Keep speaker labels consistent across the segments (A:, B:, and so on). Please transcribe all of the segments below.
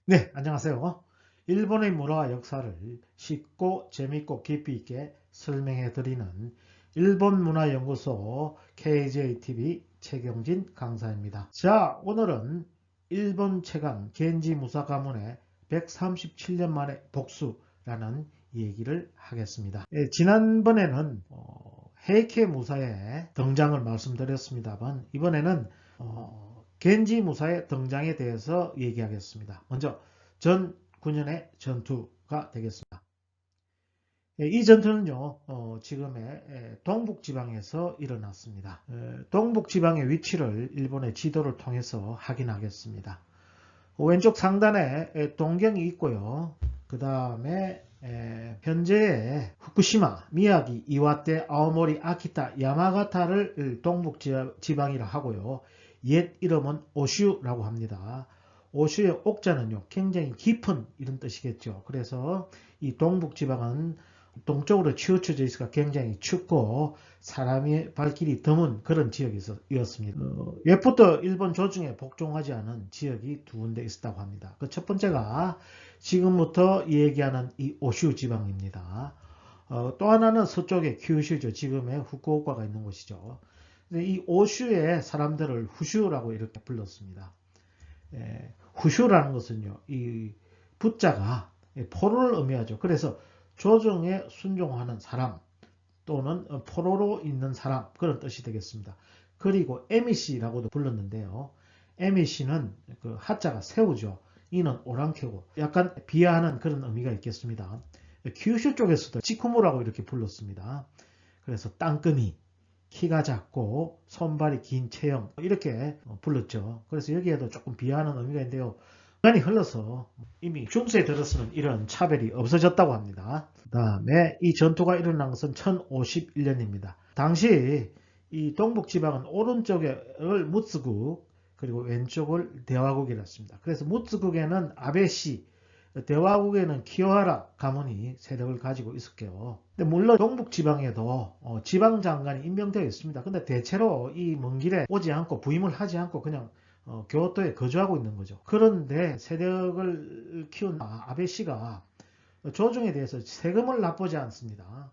A: 네, 안녕하세요. 일본의 문화와 역사를 쉽고 재밌고 깊이 있게 설명해 드리는 일본문화연구소 KJTV 최경진 강사입니다. 자, 오늘은 일본 최강 겐지 무사 가문의 137년 만에 복수라는 얘기를 하겠습니다. 지난번에는 헤이케 무사의 등장을 말씀드렸습니다만 이번에는 겐지 무사의 등장에 대해서 얘기하겠습니다. 먼저 전 9년의 전투가 되겠습니다. 이 전투는요, 지금의 동북지방에서 일어났습니다. 동북지방의 위치를 일본의 지도를 통해서 확인하겠습니다. 왼쪽 상단에 동경이 있고요. 그 다음에 현재의 후쿠시마, 미야기, 이와테, 아오모리, 아키타, 야마가타를 동북지방이라 하고요. 옛 이름은 오슈라고 합니다. 오슈의 옥자는요, 굉장히 깊은 이런 뜻이겠죠. 그래서 이 동북지방은 동쪽으로 치우쳐져 있으니까 굉장히 춥고 사람의 발길이 드문 그런 지역이었습니다. 옛부터 일본 조정에 복종하지 않은 지역이 두 군데 있었다고 합니다. 그 첫 번째가 지금부터 얘기하는 이 오슈 지방입니다. 또 하나는 서쪽의 큐슈죠. 지금의 후쿠오카가 있는 곳이죠. 이 오슈의 사람들을 후슈라고 이렇게 불렀습니다. 후슈라는 것은요, 이 부자가 포로를 의미하죠. 그래서 조정에 순종하는 사람 또는 포로로 있는 사람 그런 뜻이 되겠습니다. 그리고 에미시라고도 불렀는데요. 에미시는 그 하자가 새우죠. 이는 오랑캐고 약간 비하하는 그런 의미가 있겠습니다. 규슈 쪽에서도 치쿠무라고 이렇게 불렀습니다. 그래서 땅끝이 키가 작고 손발이 긴 체형 이렇게 불렀죠. 그래서 여기에도 조금 비하하는 의미가 있는데요. 시간이 흘러서 이미 중세에 들어서는 이런 차별이 없어졌다고 합니다. 그 다음에 이 전투가 일어난 것은 1051년입니다. 당시 이 동북지방은 오른쪽을 무츠국 그리고 왼쪽을 대화국이었습니다. 그래서 무츠국에는 아베시, 대화국에는 키요하라 가문이 세력을 가지고 있었고요. 근데 물론 동북지방에도 지방장관이 임명되어 있습니다. 근데 대체로 이 먼 길에 오지 않고 부임을 하지 않고 그냥 교토에 거주하고 있는 거죠. 그런데 세력을 키운 아베 씨가 조정에 대해서 세금을 납부하지 않습니다.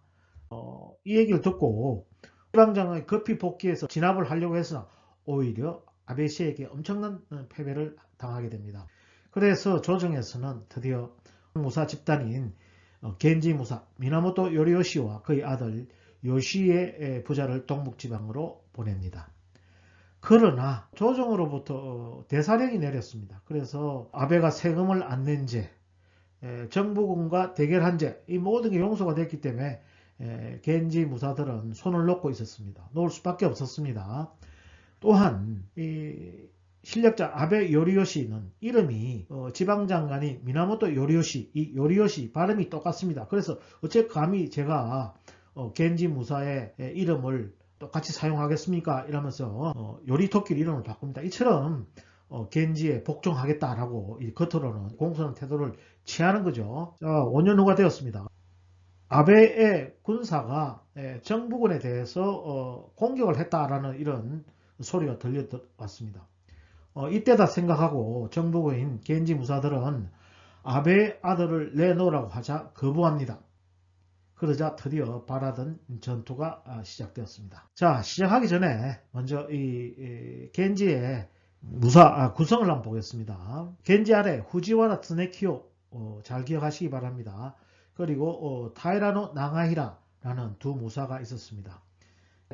A: 이 얘기를 듣고 지방장관이 급히 복귀해서 진압을 하려고 했으나 오히려 아베 씨에게 엄청난 패배를 당하게 됩니다. 그래서 조정에서는 드디어 무사 집단인 겐지 무사 미나모토 요리요시와 그의 아들 요시의 부자를 동북지방으로 보냅니다. 그러나 조정으로부터 대사령이 내렸습니다. 그래서 아베가 세금을 안 낸 죄, 정부군과 대결한 죄, 이 모든 게 용서가 됐기 때문에 겐지 무사들은 손을 놓고 있었습니다. 놓을 수밖에 없었습니다. 또한 이 실력자 아베 요리요시는 이름이 지방장관이 미나모토 요리요시, 이 요리요시 발음이 똑같습니다. 그래서 어째 감히 제가 겐지 무사의 이름을 똑같이 사용하겠습니까? 이러면서 요리토끼 이름을 바꿉니다. 이처럼 겐지에 복종하겠다라고 겉으로는 공손한 태도를 취하는 거죠. 자, 5년 후가 되었습니다. 아베의 군사가 정부군에 대해서 공격을 했다라는 이런 소리가 들려왔습니다. 이때다 생각하고 정부군인 겐지 무사들은 아베의 아들을 내놓으라고 하자 거부합니다. 그러자 드디어 바라던 전투가 시작되었습니다. 자, 시작하기 전에 먼저 이 겐지의 구성을 한번 보겠습니다. 겐지 아래 후지와라 트네키오 잘 기억하시기 바랍니다. 그리고 타이라노 나가히라라는 두 무사가 있었습니다.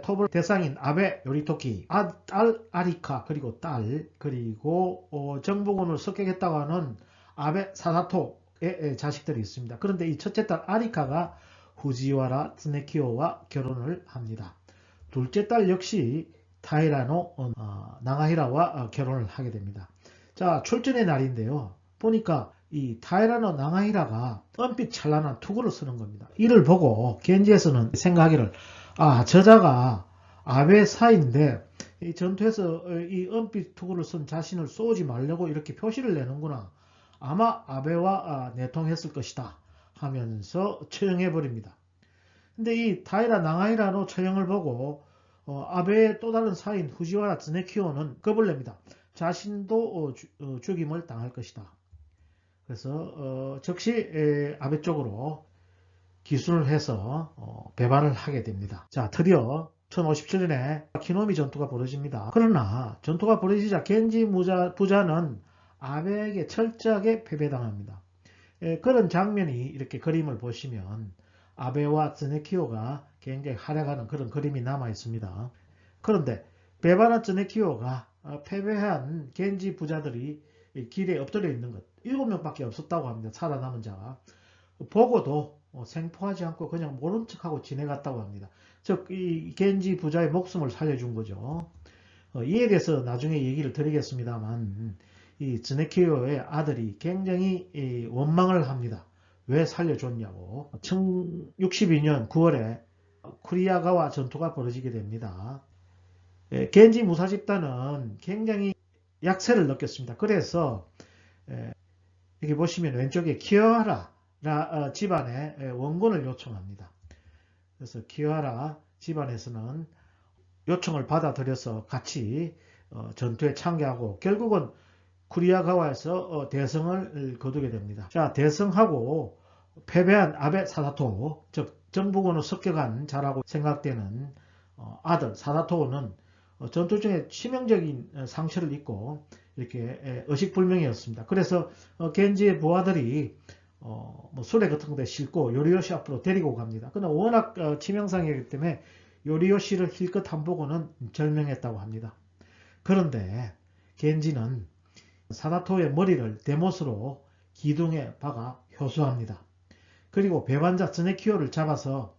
A: 토벌 대상인 아베 요리토키, 딸 아리카 그리고 딸 그리고 정부군을 습격했다고 하는 아베 사사토의 자식들이 있습니다. 그런데 이 첫째 딸 아리카가 후지와라 트네키오와 결혼을 합니다. 둘째 딸 역시 타이라노 나가히라와 결혼을 하게 됩니다. 자, 출전의 날인데요. 보니까 이 타이라노 나가히라가 은빛 찬란한 투구를 쓰는 겁니다. 이를 보고 겐지에서는 생각하기를 저자가 아베 사인데 이 전투에서 이 은빛 투구를 쓴 자신을 쏘지 말려고 이렇게 표시를 내는구나. 아마 아베와 내통했을 것이다 하면서 처형해버립니다. 근데 이 타이라 나가히라노 처형을 보고 아베의 또 다른 사인 후지와라 트네키오는 겁을 냅니다. 자신도 죽임을 당할 것이다. 그래서 즉시 아베 쪽으로 기순을 해서 배반을 하게 됩니다. 자, 드디어 1057년에 키노미 전투가 벌어집니다. 그러나 전투가 벌어지자 겐지 부자는 아베에게 철저하게 패배당합니다. 그런 장면이 이렇게 그림을 보시면 아베와 쯔네키오가 굉장히 활약하는 그런 그림이 남아 있습니다. 그런데 배반한 쯔네키오가 패배한 겐지 부자들이 길에 엎드려 있는 것 7명밖에 없었다고 합니다. 살아남은 자가. 보고도 생포하지 않고 그냥 모른 척하고 지내갔다고 합니다. 즉 이 겐지 부자의 목숨을 살려준 거죠. 이에 대해서 나중에 얘기를 드리겠습니다만 이 즈네키오의 아들이 굉장히 원망을 합니다. 왜 살려줬냐고. 1062년 9월에 쿠리아가와 전투가 벌어지게 됩니다. 겐지 무사 집단은 굉장히 약세를 느꼈습니다. 그래서 여기 보시면 왼쪽에 키어하라 집안에 원군을 요청합니다. 그래서 키어하라 집안에서는 요청을 받아들여서 같이 전투에 참가하고 결국은 쿠리아가와에서 대성을 거두게 됩니다. 자, 대성하고 패배한 아베 사다토, 즉 정부군으로 습격한 자라고 생각되는 아들 사다토는 전투 중에 치명적인 상처를 입고 이렇게 의식불명이었습니다. 그래서 겐지의 부하들이 수레 같은 데 싣고 요리요시 앞으로 데리고 갑니다. 그러나 워낙 치명상이기 때문에 요리요시를 힐끗 한 보고는 절명했다고 합니다. 그런데 겐지는 사다토의 머리를 대못으로 기둥에 박아 효수합니다. 그리고 배반자 즈네키오를 잡아서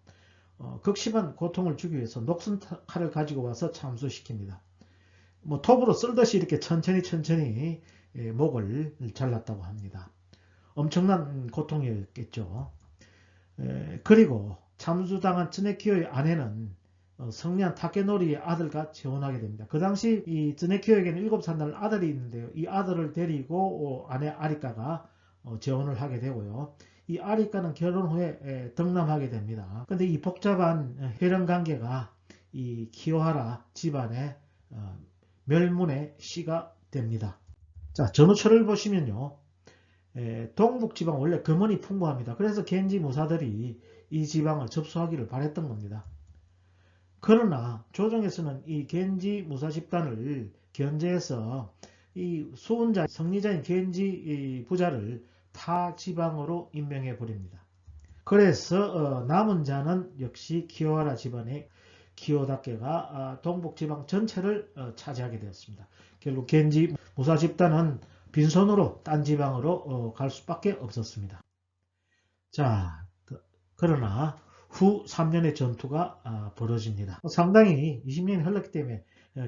A: 극심한 고통을 주기 위해서 녹슨 칼을 가지고 와서 참수시킵니다. 톱으로 쓸듯이 이렇게 천천히 목을 잘랐다고 합니다. 엄청난 고통이었겠죠. 그리고 참수당한 즈네키오의 아내는 성리한 타케노리의 아들과 재혼하게 됩니다. 그 당시 이 즈네키오에게는 7살 날 아들이 있는데요. 이 아들을 데리고 아내 아리카가 재혼을 하게 되고요. 이 아리카는 결혼 후에 덕남하게 됩니다. 근데 이 복잡한 혈연 관계가 이 키오하라 집안의 멸문의 씨가 됩니다. 자, 전우철을 보시면요. 동북 지방 원래 금원이 풍부합니다. 그래서 겐지 무사들이 이 지방을 접수하기를 바랬던 겁니다. 그러나 조정에서는 이 겐지 무사 집단을 견제해서 이 수훈자 성리자인 겐지 부자를 타 지방으로 임명해 버립니다. 그래서 남은 자는 역시 키오하라 집안의 키오다케가 동북 지방 전체를 차지하게 되었습니다. 결국 겐지 무사 집단은 빈손으로 딴 지방으로 갈 수밖에 없었습니다. 자, 그러나 후 3년의 전투가 벌어집니다. 상당히 20년이 흘렀기 때문에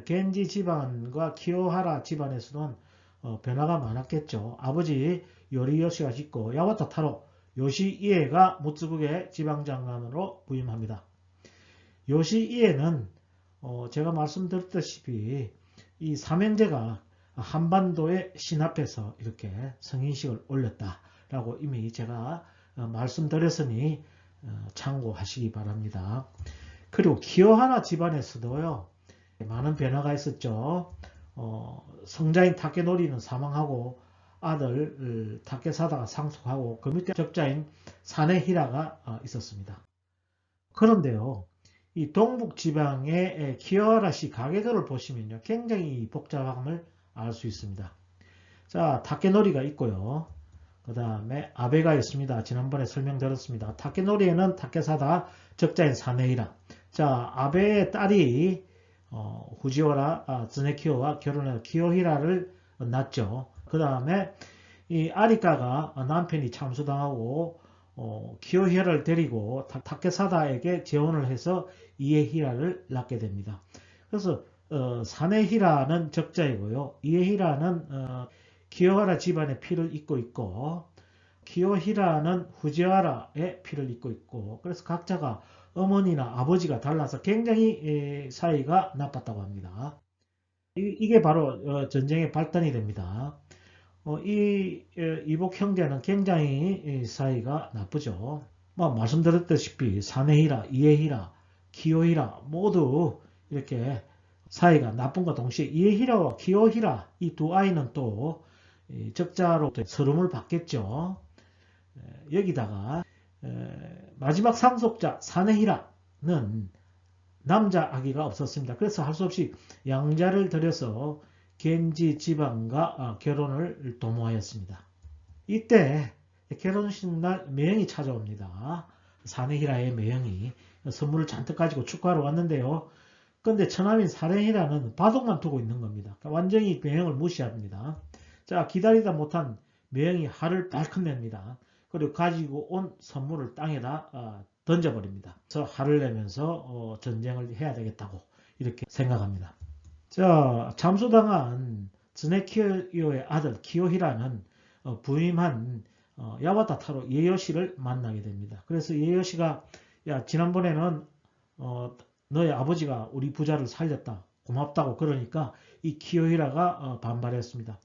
A: 겐지 집안과 키오하라 집안에서는 변화가 많았겠죠. 아버지 요리요시가 짓고 야와타 타로 요시이에가 무츠부게 지방장관으로 부임합니다. 요시이에는 제가 말씀드렸다시피 이 삼형제가 한반도의 신 앞에서 이렇게 성인식을 올렸다라고 이미 제가 말씀드렸으니 참고하시기 바랍니다. 그리고 키오하라 집안에서도요 많은 변화가 있었죠. 성자인 타케노리는 사망하고 아들 타케사다가 상속하고 그 밑에 적자인 사네히라가 있었습니다. 그런데요 이 동북 지방의 키오하라시 가계도를 보시면요 굉장히 복잡함을 알 수 있습니다. 자, 타케노리가 있고요. 그 다음에 아베가 있습니다. 지난번에 설명드렸습니다. 타케노리에는 타케사다, 적자인 사네히라. 자, 아베의 딸이 후지오라 즈네키오와 결혼해서 키오히라를 낳죠. 그 다음에 이 아리카가 남편이 참수당하고 키오히라를 데리고 타케사다에게 재혼을 해서 이에히라를 낳게 됩니다. 그래서 사네히라는 적자이고요. 이에히라는 키오하라 집안의 피를 잇고 있고 키오히라는 후지오라의 피를 잇고 있고 그래서 각자가 어머니나 아버지가 달라서 굉장히 사이가 나빴다고 합니다. 이게 바로 전쟁의 발단이 됩니다. 이복 형제는 굉장히 사이가 나쁘죠. 말씀드렸다시피 사네히라, 이에히라, 키오히라 모두 이렇게 사이가 나쁜과 동시에 이에히라와 키오히라 이 두 아이는 또 적자로 서름을 받겠죠. 여기다가 마지막 상속자 사네히라는 남자 아기가 없었습니다. 그래서 할 수 없이 양자를 들여서 겐지 지방과 결혼을 도모하였습니다. 이때 결혼식 날 매형이 찾아옵니다. 사네히라의 매형이 선물을 잔뜩 가지고 축하하러 왔는데요. 그런데 처남인 사네히라는 바둑만 두고 있는 겁니다. 그러니까 완전히 매형을 무시합니다. 자, 기다리다 못한 매형이 화를 발칵 냅니다. 그리고 가지고 온 선물을 땅에다 던져버립니다. 그래서 화를 내면서 전쟁을 해야 되겠다고 이렇게 생각합니다. 자, 잠수당한 즈네키요의 아들 키요히라는 부임한 야와타타로 이에요시를 만나게 됩니다. 그래서 이에요시가 야, 지난번에는 너의 아버지가 우리 부자를 살렸다. 고맙다고 그러니까 이 키요히라가 반발했습니다.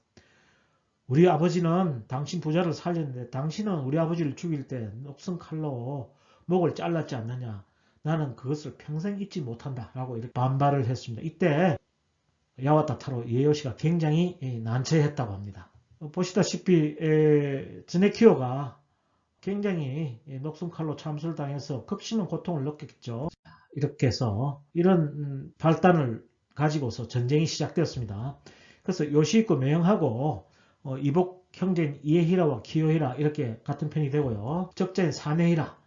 A: 우리 아버지는 당신 부자를 살렸는데 당신은 우리 아버지를 죽일 때 녹슨 칼로 목을 잘랐지 않느냐. 나는 그것을 평생 잊지 못한다. 라고 이렇게 반발을 했습니다. 이때 야와타타로 이에요시가 굉장히 난처했다고 합니다. 보시다시피 즈네키요가 굉장히 녹슨 칼로 참수를 당해서 극심한 고통을 느꼈겠죠. 이렇게 해서 이런 발단을 가지고서 전쟁이 시작되었습니다. 그래서 요시히코 매형하고 이복 형제인 이에히라와 키요히라 이렇게 같은 편이 되고요. 적자인 사네히라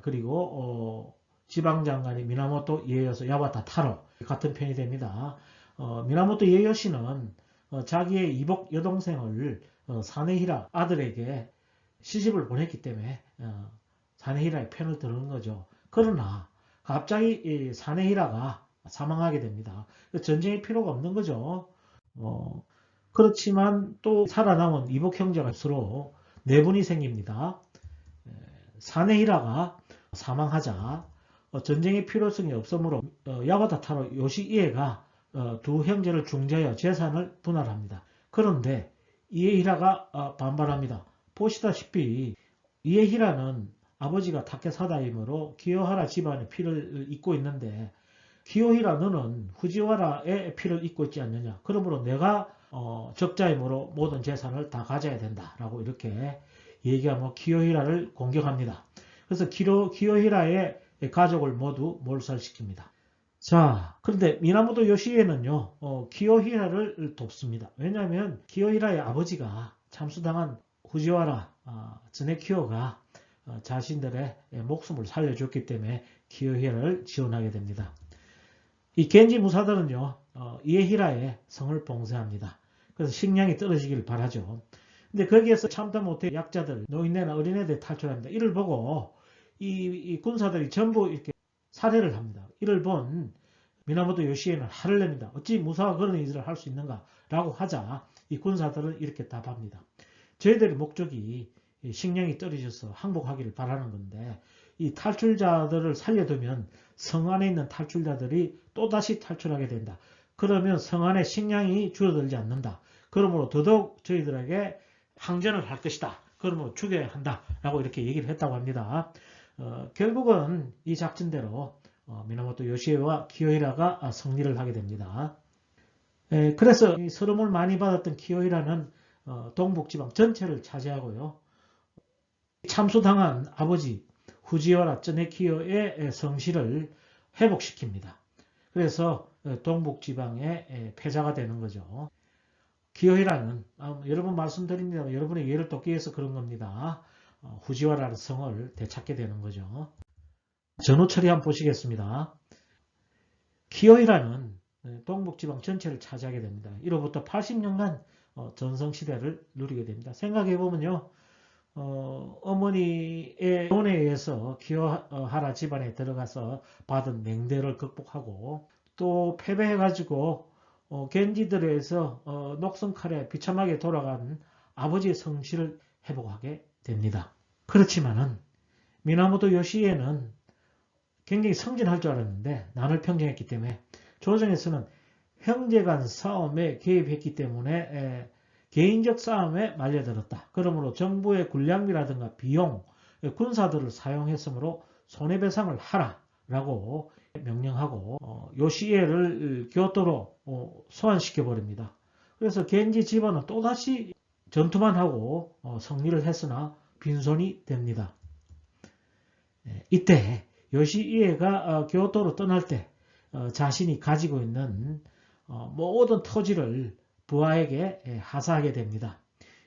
A: 그리고 지방장관이 미나모토 이에요시 야와타타로 같은 편이 됩니다. 미나모토 이에요시는 자기의 이복 여동생을 사네히라 아들에게 시집을 보냈기 때문에 사네히라의 편을 드는 거죠. 그러나 갑자기 사네히라가 사망하게 됩니다. 전쟁의 필요가 없는 거죠. 그렇지만 또 살아남은 이복 형제가 서로 내분이 생깁니다. 사네히라가 사망하자 전쟁의 필요성이 없으므로 야와타타로 요시이에가 두 형제를 중재하여 재산을 분할합니다. 그런데 이에히라가 반발합니다. 보시다시피 이에히라는 아버지가 타케사다이므로 기요하라 집안의 피를 잇고 있는데 기요히라 너는 후지와라의 피를 잇고 있지 않느냐. 그러므로 내가 적자이므로 모든 재산을 다 가져야 된다. 라고 이렇게 얘기하며 기요히라를 공격합니다. 그래서 기요히라의 가족을 모두 몰살시킵니다. 자, 그런데 미나모토 요시히에는요, 기요히라를 돕습니다. 왜냐하면 기요히라의 아버지가 참수당한 후지와라 즈네키요가 자신들의 목숨을 살려줬기 때문에 기요히라를 지원하게 됩니다. 이 겐지 무사들은요, 이에히라의 성을 봉쇄합니다. 그래서 식량이 떨어지길 바라죠. 근데 거기에서 참다 못해 약자들, 노인네나 어린애들이 탈출합니다. 이를 보고 이 군사들이 전부 이렇게 살해를 합니다. 이를 본 미나모토 요시히에는 화를 냅니다. 어찌 무사가 그런 일을 할 수 있는가? 라고 하자 이 군사들은 이렇게 답합니다. 저희들의 목적이 식량이 떨어져서 항복하기를 바라는 건데 이 탈출자들을 살려두면 성 안에 있는 탈출자들이 또다시 탈출하게 된다. 그러면 성 안에 식량이 줄어들지 않는다. 그러므로 더더욱 저희들에게 항전을 할 것이다. 그러므로 죽여야 한다. 라고 이렇게 얘기를 했다고 합니다. 결국은 이 작전대로 미나모토 요시히에와 기요히라가 승리를 하게 됩니다. 그래서 서름을 많이 받았던 기요히라는 동북지방 전체를 차지하고요. 참수당한 아버지 후지와라 쯔네키요의 성실을 회복시킵니다. 그래서 동북지방의 패자가 되는 거죠. 기요히라는 여러 번 말씀드립니다. 여러분의 이해를 돕기 위해서 그런 겁니다. 후지와라의 성을 되찾게 되는 거죠. 전후 처리 한번 보시겠습니다. 기요히라는 동북지방 전체를 차지하게 됩니다. 이로부터 80년간 전성시대를 누리게 됩니다. 생각해보면요. 어머니의 돈에 의해서 기요하라 집안에 들어가서 받은 맹대를 극복하고 또 패배해가지고 겐지들에 의해서 녹슨칼에 비참하게 돌아간 아버지의 성실을 회복하게 됩니다. 그렇지만은 미나모토 요시히에는 굉장히 성진할 줄 알았는데 난을 평정했기 때문에 조정에서는 형제 간 싸움에 개입했기 때문에 개인적 싸움에 말려들었다. 그러므로 정부의 군량비라든가 비용, 군사들을 사용했으므로 손해배상을 하라라고 명령하고 요시히에를 교토로 소환시켜버립니다. 그래서 겐지 집안은 또다시 전투만 하고 승리를 했으나 빈손이 됩니다. 이때 요시히에가 교토로 떠날 때 자신이 가지고 있는 모든 토지를 부하에게 하사하게 됩니다.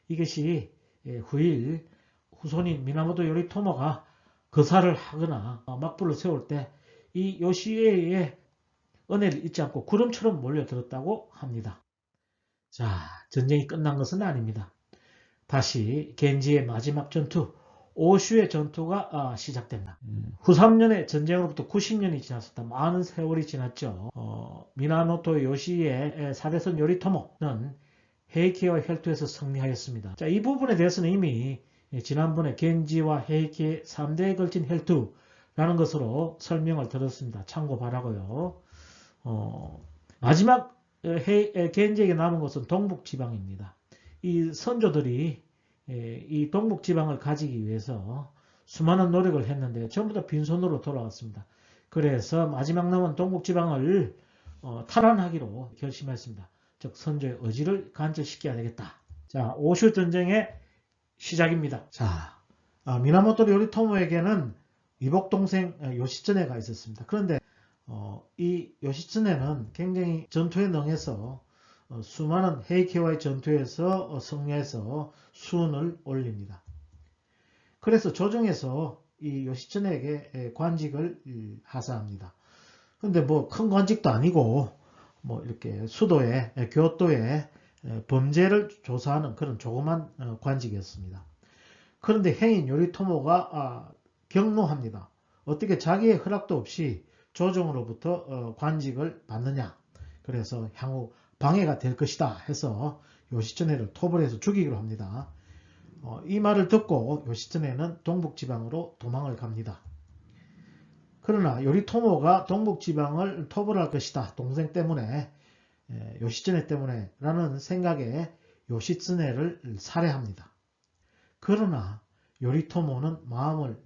A: 이것이 후일 후손인 미나모토 요리토모가 거사를 하거나 막부를 세울 때 이 요시히에의 은혜를 잊지 않고 구름처럼 몰려들었다고 합니다. 자, 전쟁이 끝난 것은 아닙니다. 다시 겐지의 마지막 전투, 오슈의 전투가 시작됩니다. 후3년의 전쟁으로부터 90년이 지났었다. 많은 세월이 지났죠. 미나모토 요시히의 사대선 요리토모는 헤이키와 혈투에서 승리하였습니다. 자, 이 부분에 대해서는 이미 지난번에 겐지와 헤이키의 3대에 걸친 혈투라는 것으로 설명을 드렸습니다. 참고 바라고요. 마지막 겐지에게 남은 것은 동북지방입니다. 이 선조들이 이 동북지방을 가지기 위해서 수많은 노력을 했는데 전부 다 빈손으로 돌아왔습니다. 그래서 마지막 남은 동북지방을 탈환하기로 결심했습니다. 즉 선조의 의지를 관철시켜야 되겠다. 자, 오슈 전쟁의 시작입니다. 자, 미나모토 요리토모에게는 이복 동생 요시츠네가 있었습니다. 그런데 이 요시츠네는 굉장히 전투에 능해서 수많은 헤이키와의 전투에서 승리해서 수운을 올립니다. 그래서 조정에서 이 요시츠네에게 관직을 하사합니다. 그런데 뭐 큰 관직도 아니고 뭐 이렇게 수도에 교토에 범죄를 조사하는 그런 조그만 관직이었습니다. 그런데 행인 요리토모가 경로합니다. 어떻게 자기의 허락도 없이 조정으로부터 관직을 받느냐. 그래서 향후 방해가 될 것이다 해서 요시츠네를 토벌해서 죽이기로 합니다. 이 말을 듣고 요시츠네는 동북지방으로 도망을 갑니다. 그러나 요리토모가 동북지방을 토벌할 것이다. 동생 때문에 요시츠네 때문에 라는 생각에 요시츠네를 살해합니다. 그러나 요리토모는 마음을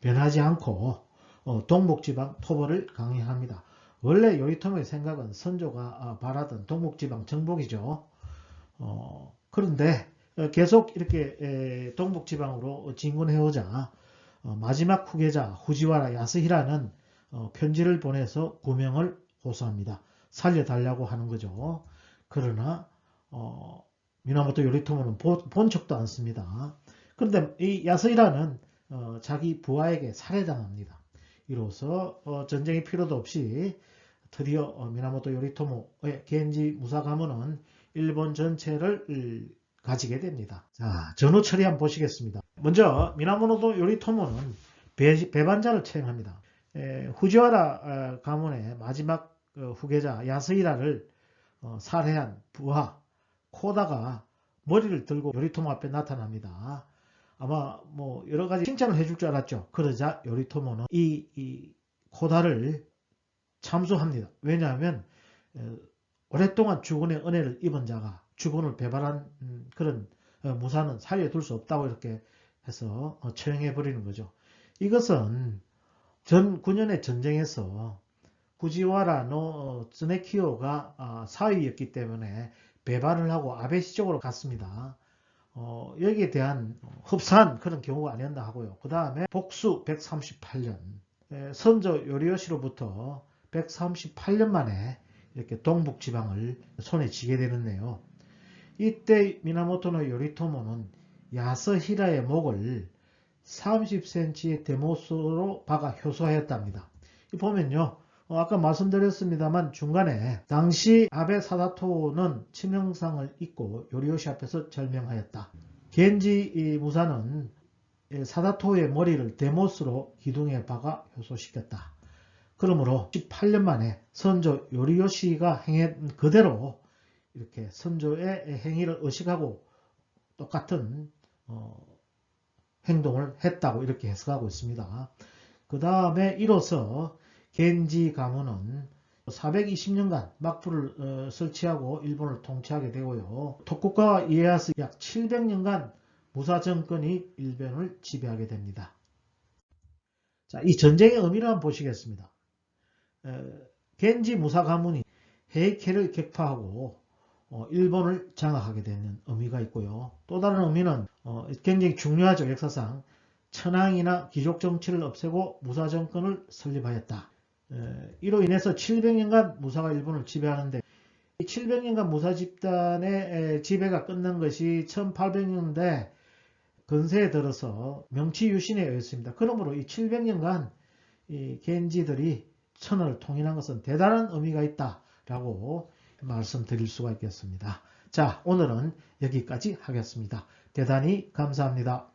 A: 변하지 않고 동북지방 토벌을 강행합니다. 원래 요리토모의 생각은 선조가 바라던 동북지방 정복이죠. 그런데 계속 이렇게 동북지방으로 진군해오자 마지막 후계자 후지와라 야스히라는 편지를 보내서 구명을 호소합니다. 살려달라고 하는 거죠. 그러나 미나모토 요리토모는 본 척도 않습니다. 그런데 이 야스히라는 자기 부하에게 살해당합니다. 이로써 전쟁의 필요도 없이 드디어 미나모토 요리토모의 겐지 무사 가문은 일본 전체를 가지게 됩니다. 자, 전후 처리 한번 보시겠습니다. 먼저 미나모토 요리토모는 배반자를 처형합니다. 후지와라 가문의 마지막 후계자 야스히라를 살해한 부하 코다가 머리를 들고 요리토모 앞에 나타납니다. 아마 뭐 여러 가지 칭찬을 해줄 줄 알았죠. 그러자 요리토모는 이 코다를 참수합니다. 왜냐하면 오랫동안 주군의 은혜를 입은 자가 주군을 배반한 그런 무사는 살려둘 수 없다고 이렇게 해서 처형해버리는 거죠. 이것은 전 9년의 전쟁에서 후지와라 노 츠네키오가 사위였기 때문에 배반을 하고 아베시 쪽으로 갔습니다. 여기에 대한 흡사한 그런 경우가 아니었나 하고요. 그 다음에 복수 138년 선조 요리요시로부터 138년 만에 이렇게 동북지방을 손에 쥐게 되는데요. 이때 미나모토노 요리토모는 야스히라의 목을 30cm의 대못으로 박아 효소하였답니다. 보면요. 아까 말씀드렸습니다만 중간에 당시 아베 사다토는 치명상을 입고 요리요시 앞에서 절명하였다. 겐지 무사는 사다토의 머리를 대못으로 기둥에 박아 효소시켰다. 그러므로 18년 만에 선조 요리요시가 행한 그대로 이렇게 선조의 행위를 의식하고 똑같은 행동을 했다고 이렇게 해석하고 있습니다. 그 다음에 이로써 겐지 가문은 420년간 막부를 설치하고 일본을 통치하게 되고요. 토쿠가와 이에야스 약 700년간 무사 정권이 일본을 지배하게 됩니다. 자, 이 전쟁의 의미를 한번 보시겠습니다. 겐지 무사 가문이 헤이케를 격파하고 일본을 장악하게 되는 의미가 있고요. 또 다른 의미는 굉장히 중요하죠. 역사상 천황이나 귀족 정치를 없애고 무사 정권을 설립하였다. 이로 인해서 700년간 무사가 일본을 지배하는데, 이 700년간 무사 집단의 지배가 끝난 것이 1800년대 근세에 들어서 명치 유신에 의했습니다. 그러므로 이 700년간 이 겐지들이 천을 통일한 것은 대단한 의미가 있다라고 말씀드릴 수가 있겠습니다. 자, 오늘은 여기까지 하겠습니다. 대단히 감사합니다.